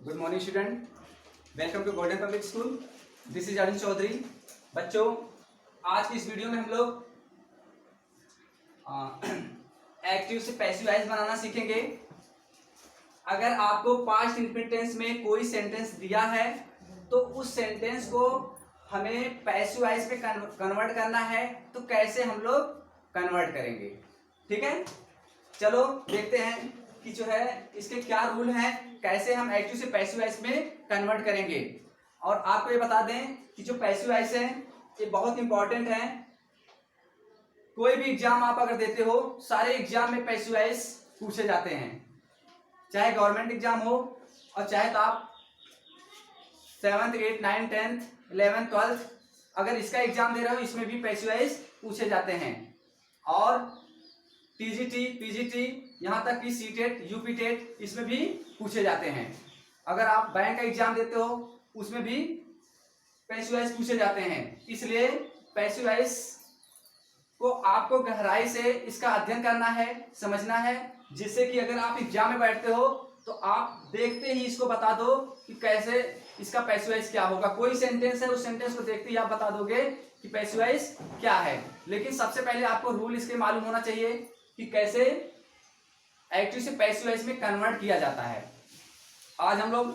Good morning student, welcome to Golden Public School. This is Arun Chaudhary. बच्चों, आज की इस वीडियो में हम लोग एक्टिव से पैसिव वॉइस बनाना सीखेंगे। अगर आपको पास्ट इंडेफिनिट टेंस में कोई सेंटेंस दिया है तो उस सेंटेंस को हमें पैसिव वॉइस में कन्वर्ट करना है, तो कैसे हम लोग कन्वर्ट करेंगे। ठीक है, चलो देखते हैं कि जो है इसके क्या रूल हैं, कैसे हम एक्टिव से पैसिव वॉइस में कन्वर्ट करेंगे। और आपको ये बता दें कि जो पैसिव वॉइस है ये बहुत इंपॉर्टेंट है। कोई भी एग्जाम आप अगर देते हो, सारे एग्जाम में पैसिव वॉइस पूछे जाते हैं, चाहे गवर्नमेंट एग्जाम हो और चाहे तो आप 7th 8th 9th 10th 11th 12th अगर इसका एग्जाम दे रहे हो, इसमें भी पैसिव वॉइस पूछे जाते हैं। और टीजीटी पीजीटी यहाँ तक कि सीटेट यूपी टेट इसमें भी पूछे जाते हैं। अगर आप बैंक का एग्जाम देते हो उसमें भी पैसिव वॉइस पूछे जाते हैं। इसलिए पैसिव वॉइस को आपको गहराई से इसका अध्ययन करना है, समझना है, जिससे कि अगर आप एग्जाम में बैठते हो तो आप देखते ही इसको बता दो कि कैसे इसका पैसिव वॉइस क्या होगा। कोई सेंटेंस है, उस सेंटेंस को देखते ही आप बता दोगे कि पैसिव वॉइस क्या है। लेकिन सबसे पहले आपको रूल इसके मालूम होना चाहिए कि कैसे एक्टिव से पैसिव वॉइस में कन्वर्ट किया जाता है। आज हम लोग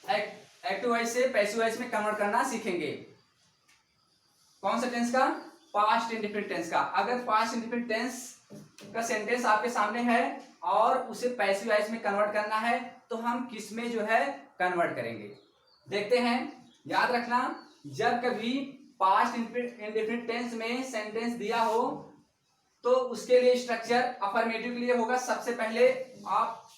एक्टिव वॉइस से पैसिव वॉइस में कन्वर्ट करना सीखेंगे। कौन सा टेंस का? पास्ट इंडेफिनिट टेंस का। अगर पास्ट इंडेफिनिट टेंस का सेंटेंस आपके सामने है और उसे पैसिव वॉइस में कन्वर्ट करना है, तो हम किस में जो है कन्वर्ट करेंगे, देखते हैं। याद रखना, जब कभी पास्ट इंडेफिनिट टेंस में सेंटेंस दिया हो तो उसके लिए स्ट्रक्चर अफर्मेटिव के लिए होगा। सबसे पहले आप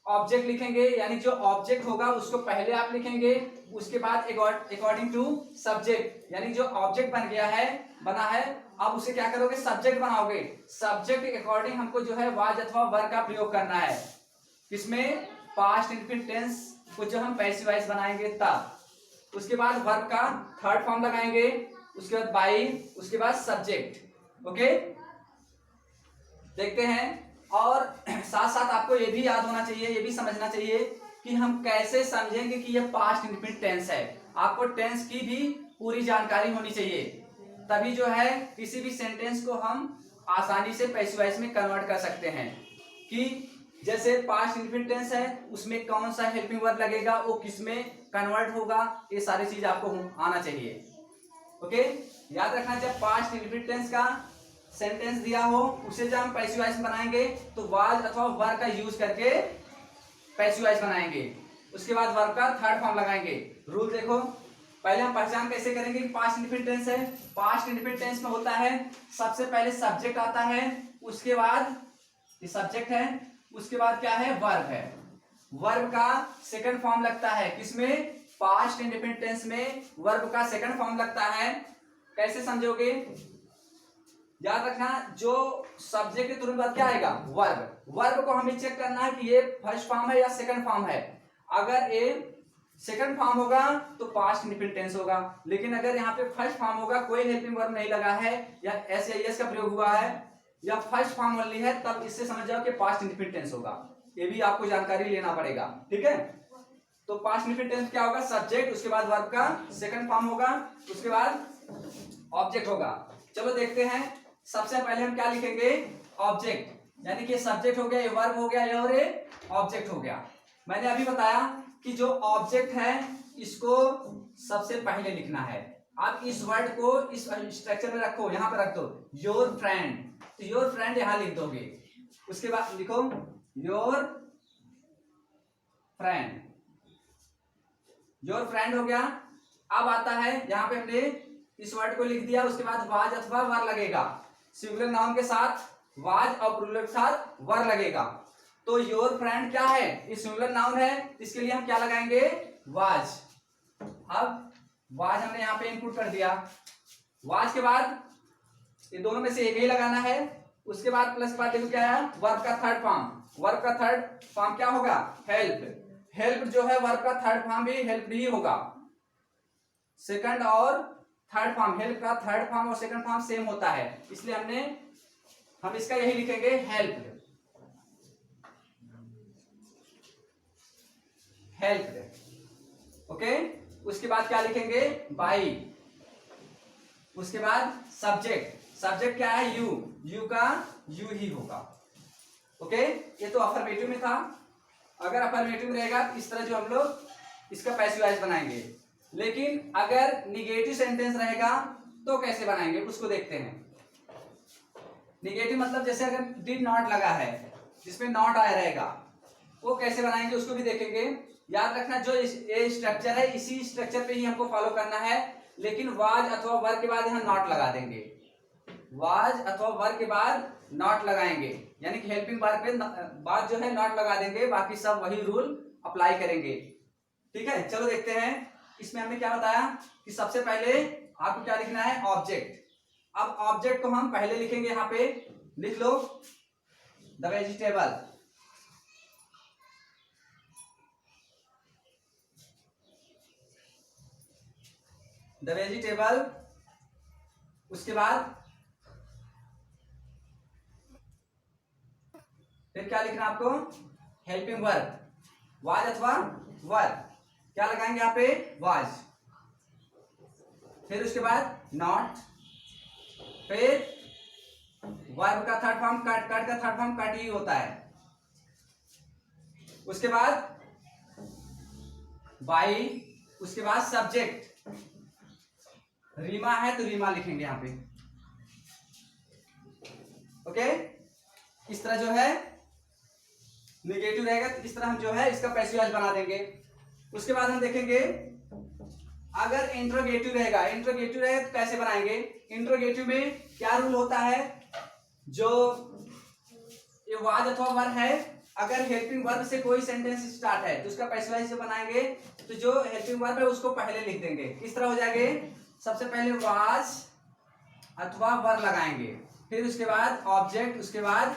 ऑब्जेक्ट लिखेंगे, यानी जो ऑब्जेक्ट होगा उसको पहले आप लिखेंगे, उसके बाद अकॉर्डिंग टू सब्जेक्ट, यानी जो ऑब्जेक्ट बना है आप उसे क्या करोगे, सब्जेक्ट बनाओगे। सब्जेक्ट के अकॉर्डिंग हमको जो है वाज अथवा वर्ब का प्रयोग करना है। किसमें? पास्ट इंडेफिनिट टेंस को जो हम पैसिव वॉइस बनाएंगे तब। उसके बाद वर्ब का थर्ड फॉर्म लगाएंगे, उसके बाद बाई, उसके बाद सब्जेक्ट। ओके, देखते हैं। और साथ साथ आपको ये भी याद होना चाहिए, ये भी समझना चाहिए कि हम कैसे समझेंगे कि ये पास्ट इंडेफिनिट टेंस है। आपको टेंस की भी पूरी जानकारी होनी चाहिए, तभी जो है किसी भी सेंटेंस को हम आसानी से पैसिव वॉइस में कन्वर्ट कर सकते हैं। कि जैसे पास्ट इंडेफिनिट टेंस है, उसमें कौन सा हेल्पिंग वर्ब लगेगा, वो किस में कन्वर्ट होगा, ये सारी चीज आपको आना चाहिए। ओके, याद रखना, जब पास्ट इंडेफिनिट टेंस का सेंटेंस दिया हो उसे जब हम पैसिव वॉइस बनाएंगे तो वाज अथवा वर्ब का यूज करके पैसिव वॉइस बनाएंगे। उसके बाद वर्ब का थर्ड फॉर्म लगाएंगे। रूल देखो, पहले हम पहचान कैसे करेंगे कि पास्ट इंडेफिनिट टेंस है। पास्ट इंडेफिनिट टेंस में होता है सबसे पहले सब्जेक्ट आता है, उसके बाद ये सब्जेक्ट है, उसके बाद क्या है, वर्ब है। वर्ब का सेकंड फॉर्म लगता है किसमें? पास्ट इंडेफिनिट टेंस में वर्ब का सेकंड फॉर्म लगता है। कैसे समझोगे? याद रखना, जो सब्जेक्ट के तुरंत बाद क्या आएगा, वर्ब। वर्ब को हमें चेक करना है कि ये फर्स्ट फॉर्म है या सेकंड फॉर्म है। अगर ये सेकंड फॉर्म होगा तो पास्ट इंडेफिनिट टेंस होगा, लेकिन अगर यहाँ पे फर्स्ट फॉर्म होगा, कोई हेल्पिंग वर्ब नहीं लगा है या एस या एस का प्रयोग हुआ है या फर्स्ट फॉर्म ओनली है, तब इससे समझ जाओ कि पास्ट इंडेफिनिट टेंस होगा। ये भी आपको जानकारी लेना पड़ेगा, ठीक है। तो पास्ट इंडेफिनिट टेंस क्या होगा? सब्जेक्ट, उसके बाद वर्ब का सेकंड फॉर्म होगा, उसके बाद ऑब्जेक्ट होगा। चलो देखते हैं। सबसे पहले हम क्या लिखेंगे? ऑब्जेक्ट, यानी कि सब्जेक्ट हो गया, ये वर्ब हो गया, ये और ये ऑब्जेक्ट हो गया। मैंने अभी बताया कि जो ऑब्जेक्ट है इसको सबसे पहले लिखना है। आप इस वर्ड को इस स्ट्रक्चर में रखो, यहां पर रख दो, योर फ्रेंड, तो योर फ्रेंड यहां लिख दोगे। उसके बाद लिखो योर फ्रेंड, योर फ्रेंड हो गया। अब आता है यहां पे हमने इस वर्ड को लिख दिया, उसके बाद वाज अथवा वर लगेगा। सिंगुलर नाउन के साथ वाज और प्लूरल के साथ वर लगेगा। तो योर फ्रेंड क्या है? ये सिंगुलर नाउन है, इसके लिए हम क्या लगाएंगे? वाज। अब वाज हमने यहाँ पे इनपुट कर दिया। वाज के बाद ये दोनों में से एक ही लगाना है। उसके बाद प्लस के बाद देखो क्या है, वर्ब का थर्ड फॉर्म। वर्ब का थर्ड फॉर्म क्या होगा? हेल्प। हेल्प जो है वर्ब का थर्ड फॉर्म भी हेल्प ही होगा। सेकंड और थर्ड फॉर्म, हेल्प का थर्ड फॉर्म और सेकंड फॉर्म सेम होता है, इसलिए हम इसका यही लिखेंगे, हेल्प। हेल्प्ड। ओके, उसके बाद क्या लिखेंगे, बाई। उसके बाद सब्जेक्ट, सब्जेक्ट क्या है, यू, यू का यू ही होगा। ओके, ये तो अफर्मेटिव में था। अगर अफर्मेटिव में रहेगा तो इस तरह जो हम लोग इसका पैसिव वॉइस बनाएंगे, लेकिन अगर निगेटिव सेंटेंस रहेगा तो कैसे बनाएंगे उसको देखते हैं। निगेटिव मतलब जैसे अगर डिड नॉट लगा है जिसमें नॉट आया रहेगा, वो कैसे बनाएंगे उसको भी देखेंगे। याद रखना जो ये स्ट्रक्चर है इसी स्ट्रक्चर पे ही हमको फॉलो करना है, लेकिन वाज अथवा वर के बाद यहाँ नॉट लगा देंगे। वाज अथवा वर के बाद नॉट लगाएंगे, यानी कि हेल्पिंग वर्ब पे बाद जो है नॉट लगा देंगे, बाकी सब वही रूल अप्लाई करेंगे। ठीक है, चलो देखते हैं। इसमें हमने क्या बताया कि सबसे पहले आपको क्या लिखना है, ऑब्जेक्ट। अब ऑब्जेक्ट को हम पहले लिखेंगे, यहाँ पे लिख लो द वेजिटेबल। द वेजिटेबल, उसके बाद फिर क्या लिखना आपको, हेल्पिंग वर्ब, वाज अथवा वर, क्या लगाएंगे यहाँ पे, वाज। फिर उसके बाद नॉट, फिर वर्ब का थर्ड फॉर्म कट, कट का थर्ड फॉर्म कट ही होता है। उसके बाद बाई, उसके बाद सब्जेक्ट, रीमा है तो रीमा लिखेंगे यहाँ पे। ओके, इस तरह जो है नेगेटिव रहेगा तो इस तरह हम जो है इसका पैसिव वॉइस बना देंगे। उसके बाद हम देखेंगे अगर इंट्रोगेटिव रहेगा, इंट्रोगेटिव रहेगा तो कैसे बनाएंगे। इंट्रोगेटिव में क्या रूल होता है, जो ये वाज अथवा वर है, अगर हेल्पिंग वर्ब से कोई सेंटेंस स्टार्ट है तो उसका पैसिव वॉइस बनाएंगे, तो जो हेल्पिंग वर्ब है उसको पहले लिख देंगे। किस तरह हो जाएंगे, सबसे पहले वाज अथवा वर लगाएंगे, फिर उसके बाद ऑब्जेक्ट, उसके बाद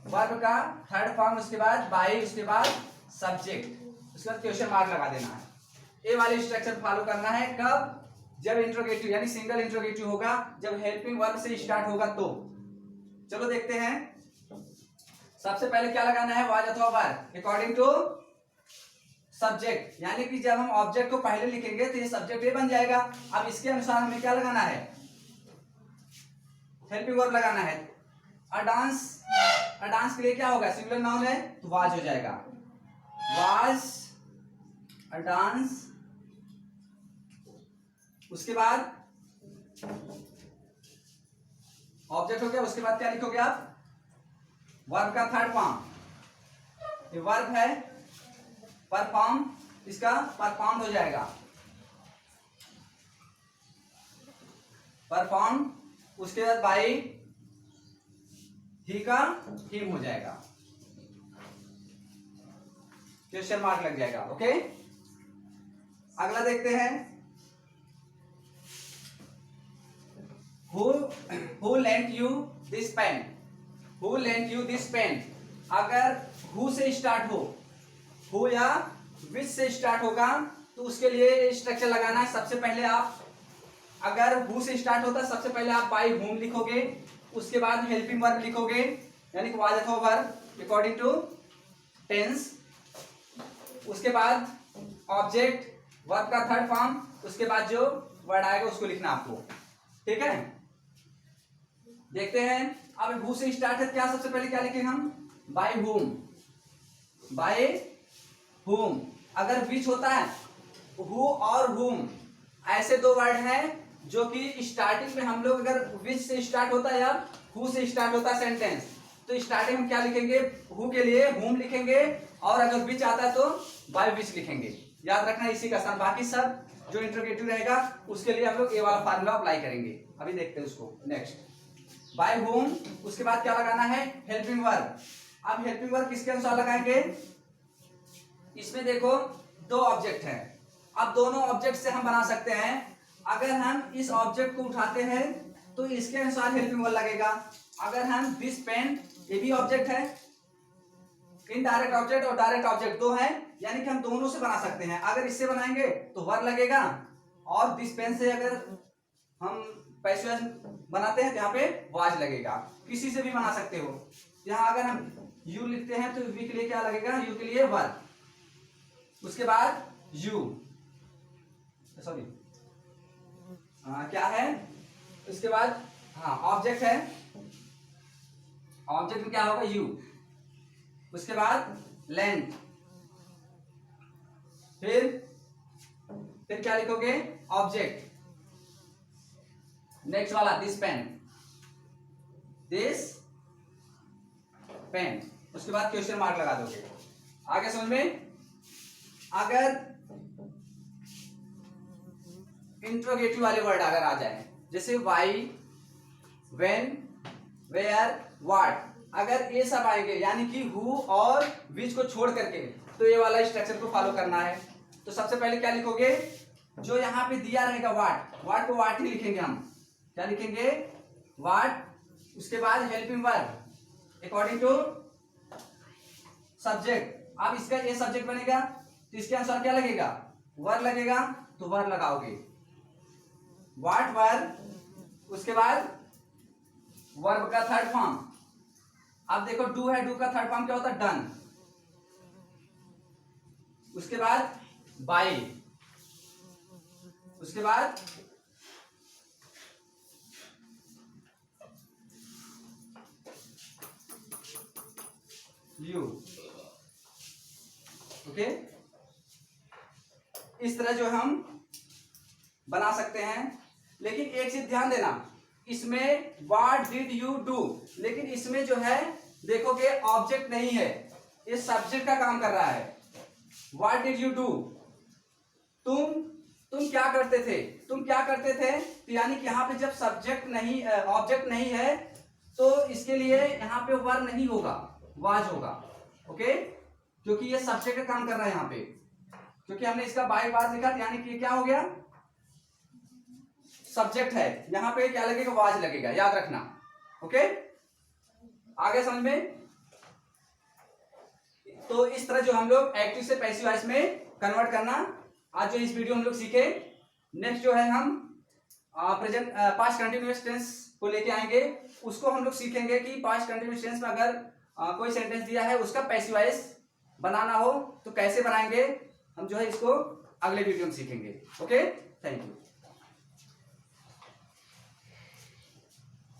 वर्ब का थर्ड फॉर्म, उसके बाद बाई, उसके बाद सब्जेक्ट, उसके बाद क्वेश्चन मार्क लगा देना है। ये वाले स्ट्रक्चर फॉलो करना है। कब, जब इंट्रोगेटिव यानी सिंगल इंट्रोगेटिव होगा, जब हेल्पिंग वर्ब से स्टार्ट होगा तो। चलो देखते हैं। सबसे पहले क्या लगाना है, वाज अथवा वर अकॉर्डिंग टू सब्जेक्ट, यानी कि जब हम ऑब्जेक्ट को पहले लिखेंगे तो ये सब्जेक्ट ये बन जाएगा। अब इसके अनुसार हमें क्या लगाना है, हेल्पिंग वर्ब लगाना है। अ डांस, अ डांस के लिए क्या होगा, सिंगुलर नाउन है तो वाज हो जाएगा, वाज अ डांस। उसके बाद ऑब्जेक्ट हो गया, उसके बाद क्या लिखोगे आप, वर्ब का थर्ड फॉर्म, ये वर्ब है, परफॉर्म, इसका परफॉर्म हो जाएगा, परफॉर्म। उसके बाद बाई, ही का हिम हो जाएगा, क्वेश्चन मार्क लग जाएगा। ओके, अगला देखते हैं। Who lent you this pen? Who lent you this pen? अगर who से स्टार्ट हो, who या which से स्टार्ट होगा तो उसके लिए स्ट्रक्चर लगाना है। सबसे पहले आप, अगर who से स्टार्ट होता है सबसे पहले आप by whom लिखोगे, उसके बाद हेल्पिंग वर्ब लिखोगे, यानी कि वाज अथवा वर्ब अकॉर्डिंग टू टेंस। उसके बाद ऑब्जेक्ट, वर्ब का थर्ड फॉर्म, उसके बाद जो वर्ड आएगा उसको लिखना आपको। ठीक है, देखते हैं। अब हु से स्टार्ट है, क्या सबसे पहले क्या लिखेंगे हम, बाय हुम, बाय हुम। अगर विच होता है, हु और हुम ऐसे दो वर्ड हैं जो कि स्टार्टिंग में हम लोग अगर विच से स्टार्ट होता है या हु से स्टार्ट होता है सेंटेंस, तो स्टार्टिंग में क्या लिखेंगे, हु के लिए हुम लिखेंगे, और अगर विच आता है तो बाय विच लिखेंगे। याद रखना इसी का स्थान, बाकी सब जो इंट्रोगेटिव रहेगा उसके लिए हम लोग ये वाला फार्मूला अप्लाई करेंगे। अभी देखते हैं उसको। नेक्स्ट बाय होम, उसके बाद क्या लगाना है, हेल्पिंग वर्ब। अब हेल्पिंग वर्ब किसके अनुसार लगाएंगे, इसमें देखो दो ऑब्जेक्ट हैं, अब दोनों ऑब्जेक्ट से हम बना सकते हैं। अगर हम इस ऑब्जेक्ट को उठाते हैं तो इसके अनुसार हेल्पिंग वर्ब लगेगा। अगर हम दिस पेन, ये भी ऑब्जेक्ट है, इनडायरेक्ट ऑब्जेक्ट और डायरेक्ट ऑब्जेक्ट दो हैं, यानी कि हम दोनों से बना सकते हैं। अगर इससे बनाएंगे तो वर्ब लगेगा, और दिस पेन से अगर हम पैसिव बनाते हैं तो यहाँ पे वाज लगेगा। किसी से भी बना सकते हो। यहाँ अगर हम यू लिखते हैं तो वी के लिए क्या लगेगा, यू के लिए वर्ब। उसके बाद यू, सॉरी क्या है, उसके बाद हाँ ऑब्जेक्ट है, ऑब्जेक्ट में क्या होगा यू, उसके बाद लेंथ, फिर क्या लिखोगे ऑब्जेक्ट, नेक्स्ट वाला दिस पेन, उसके बाद क्वेश्चन मार्क लगा दोगे। आगे समझ में? अगर इंट्रोगेटिव वाले वर्ड अगर आ जाए, जैसे वाई, व्हेन, वेयर, व्हाट, अगर ये सब आएंगे यानी कि हु और विच को छोड़ करके, तो ये वाला स्ट्रक्चर को फॉलो करना है। तो सबसे पहले क्या लिखोगे, जो यहाँ पे दिया रहेगा व्हाट को व्हाट ही लिखेंगे हम। क्या लिखेंगे? व्हाट, उसके बाद helping verb according to subject. अब इसका ये सब्जेक्ट बनेगा तो इसके अनुसार क्या लगेगा? वर लगेगा, तो वर लगाओगे व्हाट वर, उसके बाद वर्ब का थर्ड फॉर्म। अब देखो डू है, डू का थर्ड फॉर्म क्या होता है? डन। उसके बाद बाय, उसके बाद यू। ओके, इस तरह जो हम बना सकते हैं। लेकिन एक चीज ध्यान देना, इसमें व्हाट डिड यू डू, लेकिन इसमें जो है देखोगे ऑब्जेक्ट नहीं है, ये सब्जेक्ट का काम कर रहा है। व्हाट डिड यू डू, तुम क्या करते थे, तुम क्या करते थे, तो यानी कि यहाँ पे जब सब्जेक्ट नहीं, ऑब्जेक्ट नहीं है, तो इसके लिए यहाँ पे वर नहीं होगा, वाज होगा। ओके, क्योंकि ये सब्जेक्ट का काम कर रहा है यहाँ पे, क्योंकि हमने इसका बाय वाज लिखा, यानी कि क्या हो गया? सब्जेक्ट है, यहाँ पे क्या लगेगा? वाज लगेगा, याद रखना। ओके, आगे समझ में? तो इस तरह जो हम लोग एक्टिव से पैसिव वॉइस में कन्वर्ट करना, आज जो इस वीडियो हम लोग सीखे। नेक्स्ट जो है हम प्रेजेंट पास्ट कंटिन्यूअस टेंस को लेके आएंगे, उसको हम लोग सीखेंगे कि पास्ट कंटिन्यूअस टेंस में अगर कोई सेंटेंस दिया है उसका पैसिव वॉइस बनाना हो तो कैसे बनाएंगे, हम जो है इसको अगले वीडियो में सीखेंगे। Okay, thank you.